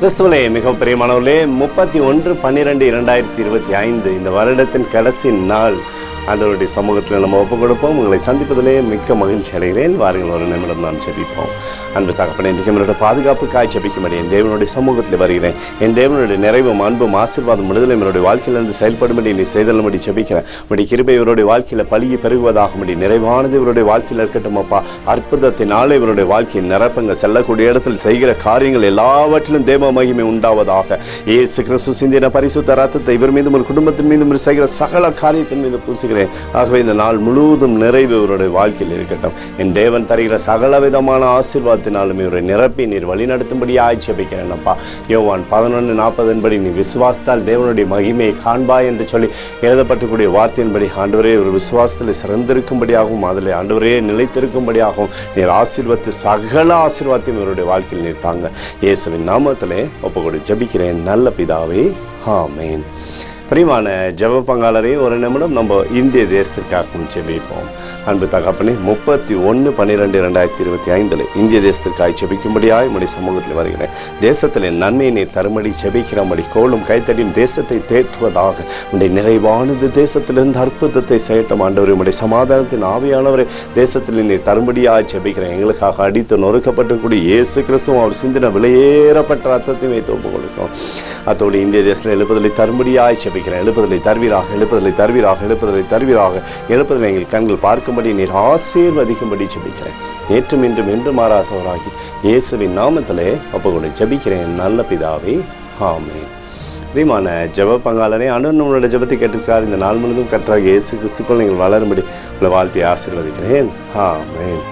கிறிஸ்துவிலே மிக பிரியமானவர்களே, 31/12/2025 இந்த வருடத்தின் கடைசி நாள் ஆண்டவருடைய சமூகத்தில் நம்ம ஒப்புக் கொடுப்போம். உங்களை சந்திப்பதிலே மிக்க மகிழ்ச்சி அடைகிறேன். வாருங்கள், ஒரு நிமிடம் நாம் ஜெபிப்போம். அன்பு தகப்பனே, இன்றைக்கு என்னோட பாதுகாப்புக்காய் ஜெபிக்கும்படி என் தேவனுடைய சமூகத்தில் வருகிறேன். என் தேவனுடைய நிறைவும் அன்பும் ஆசீர்வாதம் விடுதலை என்னுடைய வாழ்க்கையிலிருந்து செயல்படும்படி நீ செய்தல்படி ஜெபிக்கிறேன். உடைய கிருபை இவருடைய வாழ்க்கையில் பலியை பெருகுவதாகும்படி நிறைவானது இவருடைய வாழ்க்கையில் இருக்கட்டும் அப்பா. அற்புதத்தினாலே இவருடைய வாழ்க்கையை நிரப்புங்க. செல்லக்கூடிய இடத்தில் செய்கிற காரியங்கள் எல்லாவற்றிலும் தேவ மகிமை உண்டாவதாக. இயேசு கிறிஸ்து சிந்தின பரிசுத்த ரத்தத்தை இவர் மீதும் ஒரு குடும்பத்தின் மீதும் செய்கிற சகல காரியத்தின் மீது பூசுகிறேன். ஆகவே இந்த நாள் முழுவதும் நிறைவு இவருடைய வாழ்க்கையில் இருக்கட்டும். என் தேவன் தருகிற சகல விதமான ஆசீர்வாதத்தினாலும் இவரை நிரப்பி நீர் வழி நடத்தும்படி ஆட்சேபிக்கிறேன் அப்பா. யோவான் 11:40 நீ விசுவாசத்தால் தேவனுடைய மகிமையை காண்பாய் என்று சொல்லி எழுதப்பட்டக்கூடிய வார்த்தையின்படி ஆண்டவரே ஒரு விசுவாசத்தில் சிறந்திருக்கும்படியாகவும் அதில் ஆண்டவரே நிலைத்திருக்கும்படியாகவும் நீர் ஆசீர்வாதத்தை சகல ஆசீர்வாதத்தையும் இவருடைய வாழ்க்கையில் நீர் தாங்க. இயேசுவின் நாமத்திலே ஒப்புக்கொடு ஜெபிக்கிறேன் நல்ல பிதாவே, ஆமென். பிரியமான ஜெப பங்காளரே, ஒரு நிமிடம் நம்ம இந்திய தேசத்திற்காக ஜெபிப்போம். அன்பு தகப்பனே, 31/12/2025 இந்திய தேசத்திற்காக ஜெபிக்கும்படியாய் உம்முடைய சமூகத்தில் வருகிறேன். தேசத்தில் நன்மையை நீர் தரும்படி ஜெபிக்கிறபடி கோலும் கைத்தடியும் தேசத்தை தேற்றுவதாக. உடைய நிறைவானது தேசத்திலிருந்து அற்புதத்தை செய்யட்டும் ஆண்டவரே. உம்முடைய சமாதானத்தின் ஆவியானவரை தேசத்தில் நீர் தரும்படியாய் ஜெபிக்கிறேன். எங்களுக்காக அடித்து நொறுக்கப்பட்டு கூடிய இயேசு கிறிஸ்துவும் அவர் சிந்தின விலையேறப்பட்ட ரத்தத்தை வைத்து ஒப்புக் கொடுக்கிறோம். அத்தோடு இந்திய தேசத்தில் எழுப்புதலை தரும்படியாய் ஜெபிக்கிறேன். எழுப்புதலை தருவீராக, எழுப்புதலை தருவீராக, எழுப்புதலை தருவீராக. எழுப்புதலை எங்கள் கண்கள் பார்க்கும்படி நீர் ஆசீர்வதிக்கும்படி ஜெபிக்கிறேன். நேற்றும் இன்றும் என்று மாறாதவராகி இயேசுவின் நாமத்திலே ஒப்புக்கொண்டு ஜெபிக்கிறேன் நல்ல பிதாவே, ஆமென். பிரியமான ஜெப பங்காளரே, ஆண்டவர் நம்மளோட ஜெபத்தை கேட்டிருக்கிறார். இந்த நாள் முழுவதும் கர்த்தராகிய இயேசு கிறிஸ்துக்குள் நீங்கள் வளரும்படி உங்களை வாழ்த்தி ஆசீர்வதிக்கிறேன். ஆமென்.